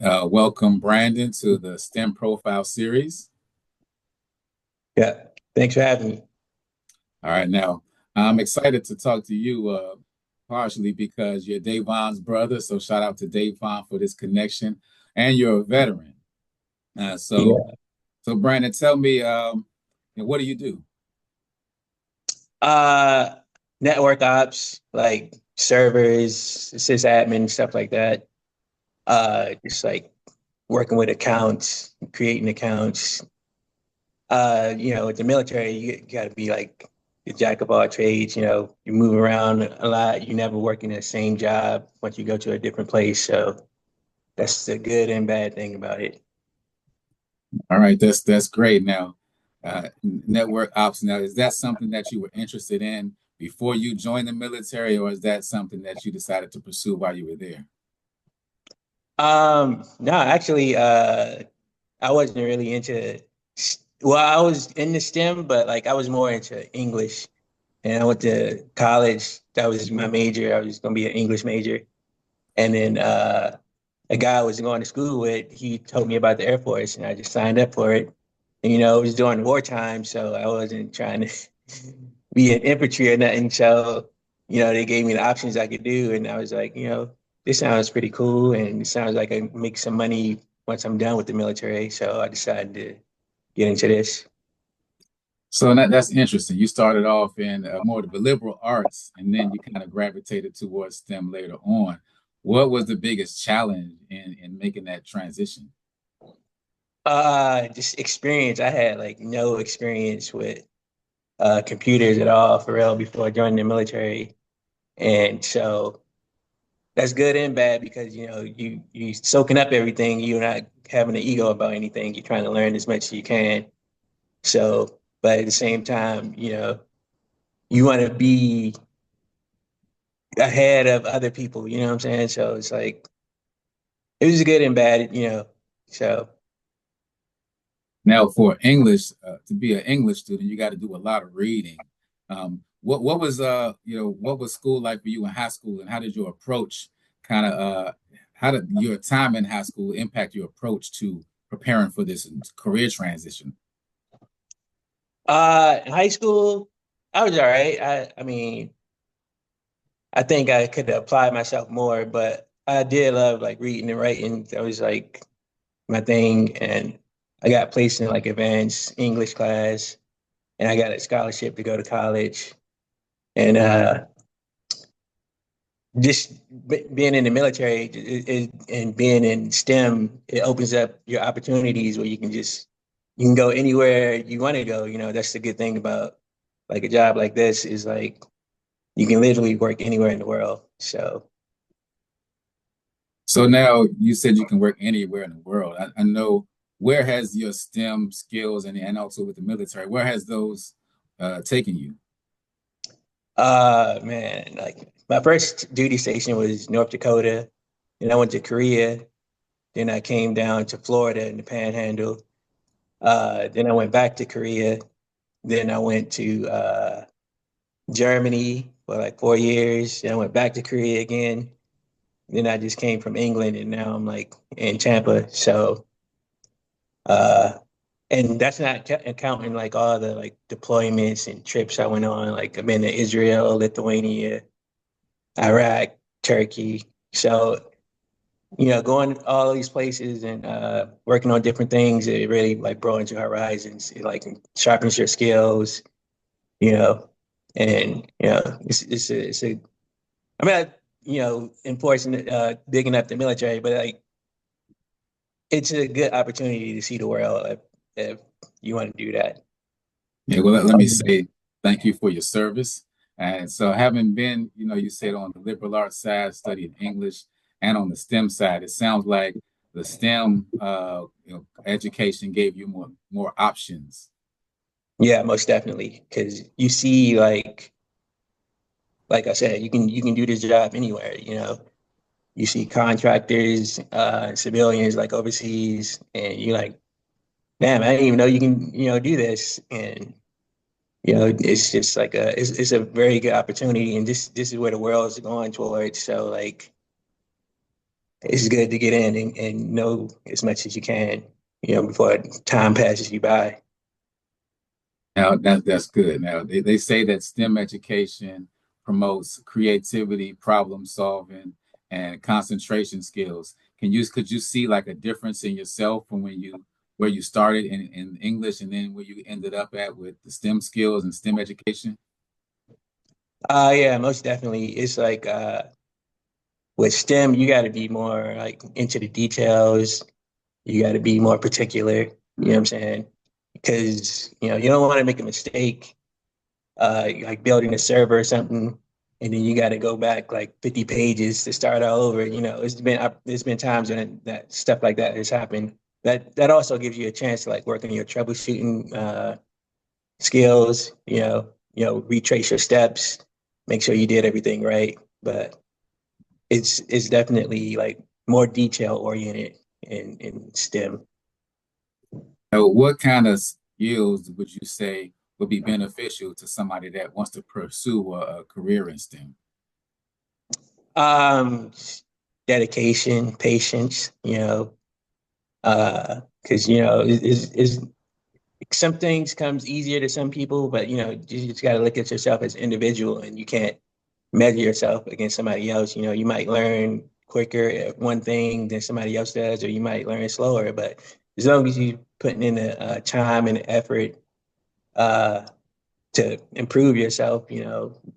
Welcome, Brandon, to the STEM Profile series. Yeah, thanks for having me. All right, now I'm excited to talk to you, partially because you're Davon's brother. So shout out to Davon for this connection, and you're a veteran. Uh, so, Yeah. so Brandon, tell me, what do you do? Uh, Network ops, like servers, sysadmin, stuff like that. Just like working with accounts, creating accounts. With the military, you got to be like the jack of all trades. You move around a lot. You never work in the same job once you go to a different place. So that's the good and bad thing about it. All right, that's great. Now, network ops. Now, is that something that you were interested in before you joined the military, or is that something that you decided to pursue while you were there? No, actually, I wasn't really into, well, I was into STEM, but like I was more into English. And I went to college. That was my major. I was going to be an English major. And then a guy I was going to school with, he told me about the Air Force, and I just signed up for it. And, it was during wartime, so I wasn't trying to be in infantry or nothing. So, they gave me the options I could do, and I was like, this sounds pretty cool, and it sounds like I can make some money once I'm done with the military. So I decided to get into this. So that's interesting. You started off in more of the liberal arts, and then you kind of gravitated towards STEM later on. What was the biggest challenge in making that transition? Just experience. I had like no experience with computers at all for real before joining the military, and so that's good and bad because you soaking up everything. You're not having an ego about anything. You're trying to learn as much as you can. So, but at the same time, you want to be ahead of other people. You know what I'm saying? So it's like it was good and bad. So Now, for English, to be an English student, you got to do a lot of reading. What was what was school like for you in high school, and how did your approach kind of how did your time in high school impact your approach to preparing for this career transition? in high school, I was all right. I mean, I think I could apply myself more, but I did love like reading and writing. That was like my thing. And I got placed in like advanced English class and I got a scholarship to go to college. And just being in the military and being in STEM, it opens up your opportunities where you can go anywhere you want to go. That's the good thing about like a job like this is like you can literally work anywhere in the world. So So now you said you can work anywhere in the world. I know, where has your STEM skills and also with the military, where has those taken you? Man, like my first duty station was North Dakota. Then I went to Korea. Then I came down to Florida in the Panhandle. Then I went back to Korea. Then I went to Germany for like 4 years. Then I went back to Korea again. Then I just came from England, and now I'm like in Tampa. So, uh, and that's not counting like all the like deployments and trips I went on. Like I've been to Israel, Lithuania, Iraq, Turkey. So, going all these places and working on different things, it really like broadens your horizons. It like sharpens your skills, you know, and it's a I mean, enforcing digging up the military, but like it's a good opportunity to see the world if you want to do that. Yeah, well, let me say thank you for your service. And so, having been, you said on the liberal arts side, studying English, and on the STEM side, it sounds like the STEM, education gave you more options. Yeah, most definitely, because you see, like I said, you can do this job anywhere. You see contractors, civilians like overseas, and you're like, damn, I didn't even know you can, do this. And it's just like it's a very good opportunity, and this is where the world is going towards. So like, it's good to get in and know as much as you can, before time passes you by. Now that's good. Now they say that STEM education promotes creativity, problem solving, and concentration skills. Could you see like a difference in yourself from when you where you started in English and then where you ended up at with the STEM skills and STEM education? Yeah, most definitely. It's like with STEM, you got to be more like into the details. You got to be more particular. You know what I'm saying? Because you don't want to make a mistake, like building a server or something, and then you got to go back like 50 pages to start all over. There's been times when that stuff like that has happened. That also gives you a chance to like work on your troubleshooting skills. Retrace your steps, make sure you did everything right. But it's definitely like more detail oriented in STEM. So what kind of skills would you say would be beneficial to somebody that wants to pursue a career in STEM? Um, Dedication, patience, because is some things comes easier to some people, but you just got to look at yourself as an individual, and you can't measure yourself against somebody else. You might learn quicker at one thing than somebody else does, or you might learn slower. But as long as you putting in the time and effort uh, to improve yourself,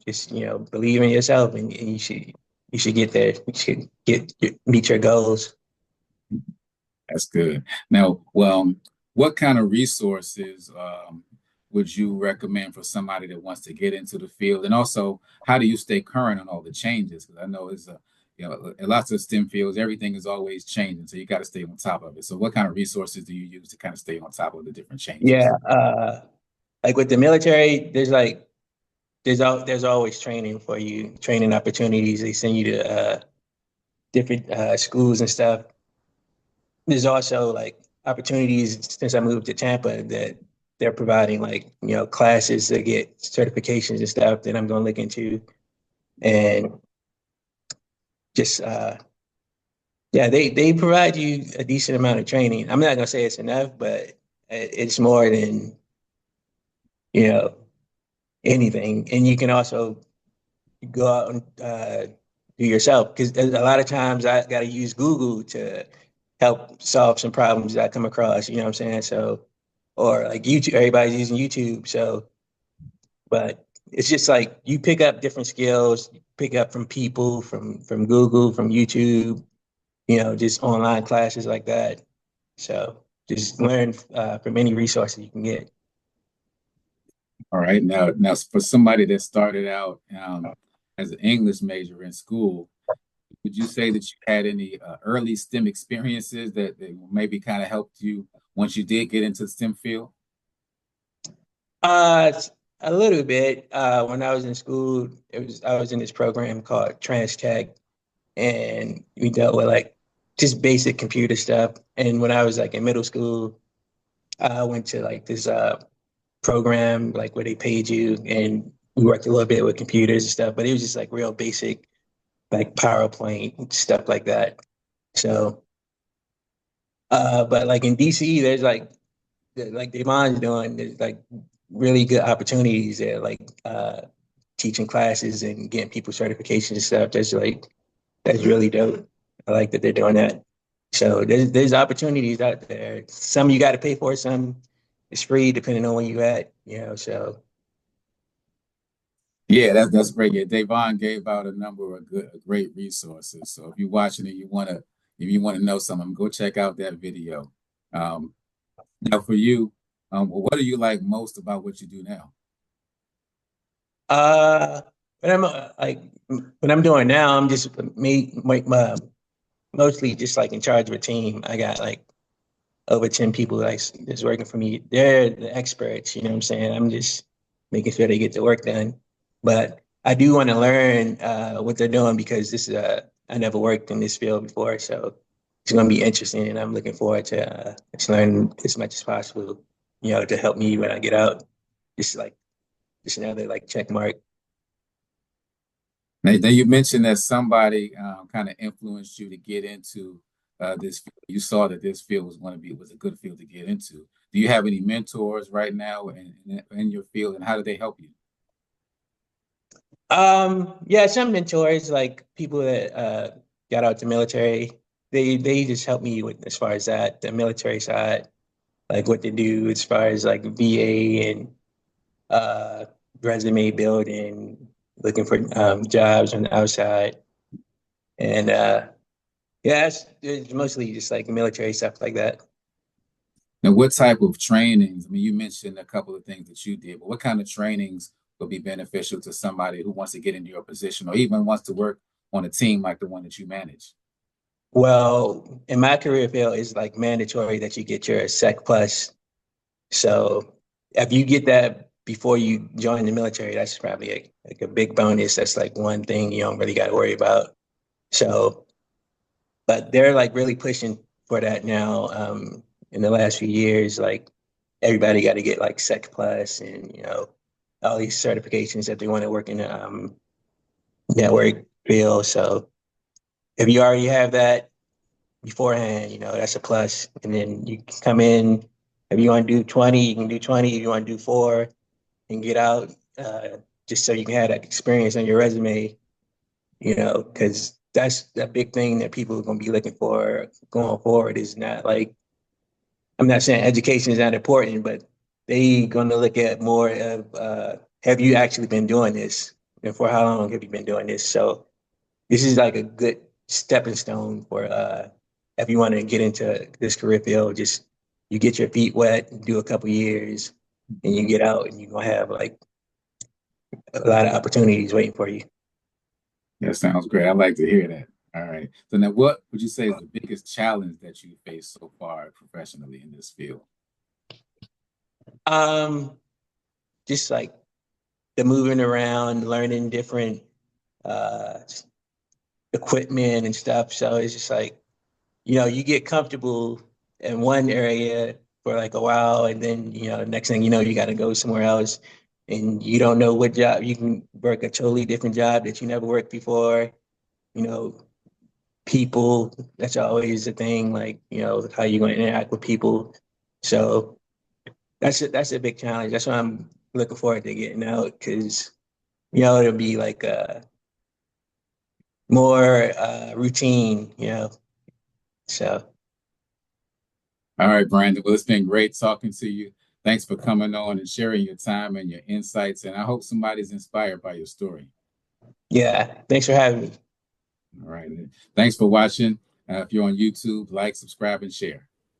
just believe in yourself, and you should get there. You should meet your goals. That's good. Now, well, what kind of resources would you recommend for somebody that wants to get into the field? And also, how do you stay current on all the changes? Because I know it's in lots of STEM fields, everything is always changing, so you got to stay on top of it. So, what kind of resources do you use to kind of stay on top of the different Yeah, changes? like with the military, there's always training for you, training opportunities. They send you to different schools and stuff. There's also like opportunities since I moved to Tampa that they're providing like classes to get certifications and stuff that I'm going to look into, and just yeah, they provide you a decent amount of training. I'm not going to say it's enough, but it's more than you know anything, and you can also go out and do yourself, because a lot of times I got to use Google to help solve some problems that I come across. You know what I'm saying? So, or like YouTube, everybody's using YouTube. So, but it's just like you pick up different skills, pick up from people, from Google, from YouTube. Just online classes like that. So just learn from any resources you can get. All right. Now, for somebody that started out as an English major in school, would you say that you had any early STEM experiences that maybe kind of helped you once you did get into the STEM field? Uh, a little bit. When I was in school, I was in this program called Trans Tech, and we dealt with like just basic computer stuff. And when I was like in middle school, I went to like this program like where they paid you, and we worked a little bit with computers and stuff. But it was just like real basic, like PowerPoint stuff like that. So, but like in DC, there's like Devon's doing, there's like really good opportunities there, like teaching classes and getting people certifications and stuff. That's really dope. I like that they're doing that. So there's opportunities out there. Some you got to pay for, some it's free depending on where you at. So Yeah, that's great. Yeah, Davon gave out a number of great resources. So if you're watching it, if you want to know something, go check out that video. Um, Now, for you, what do you like most about what you do now? uh, but I'm like what I'm doing now, I'm just mostly just like in charge of a team. I got like over 10 people that's working for me. They're the experts, you know what I'm saying? I'm just making sure they get the work done. But I do want to learn what they're doing, because this is I never worked in this field before, so it's going to be interesting, and I'm looking forward to learn as much as possible, to help me when I get out. Just like just another like check mark. Now you mentioned that somebody kind of influenced you to get into this field. You saw that this field was a good field to get into. Do you have any mentors right now in your field, and how do they help you? Yeah, some mentors, like people that got out the military, they just help me with as far as that, the military side, like what to do as far as like VA and uh resume building, looking for jobs on the outside. And yeah, it's mostly just like military stuff like that. Now, what type of trainings? I mean, you mentioned a couple of things that you did, but what kind of trainings would be beneficial to somebody who wants to get into your position or even wants to work on a team like the one that you manage? Well, in my career field, it's like mandatory that you get your Sec Plus. So if you get that before you join the military, that's probably like a big bonus. That's like one thing you don't really got to worry about. So, but they're like really pushing for that now. In the last few years, like everybody got to get like Sec Plus and all these certifications that they want to work in the network field. So if you already have that beforehand, that's a plus. And then you can come in. If you want to do 20, you can do 20. If you want to do four, and get out, just so you can have that experience on your resume, because that's the big thing that people are going to be looking for going forward. Is not like, I'm not saying education is not important, but they going to look at more of, have you actually been doing this? And for how long have you been doing this? So this is like a good stepping stone for if you want to get into this career field. Just you get your feet wet, do a couple years, and you get out, and you're gonna have like a lot of opportunities waiting for you. That sounds great. I like to hear that. All right. So now, what would you say is the biggest challenge that you faced so far professionally in this field? Um, just like the moving around, learning different uh equipment and stuff. So it's just like, you get comfortable in one area for like a while, and then, next thing you know, you got to go somewhere else, and you don't know what job. You can work a totally different job that you never worked before. You know, people, that's always a thing, like, how you going to interact with people. So that's a big challenge. That's why I'm looking forward to getting out, because, it'll be like more routine, so. All right, Brandon. Well, it's been great talking to you. Thanks for coming on and sharing your time and your insights. And I hope somebody's inspired by your story. Yeah, thanks for having me. All right. Thanks for watching. If you're on YouTube, like, subscribe, and share.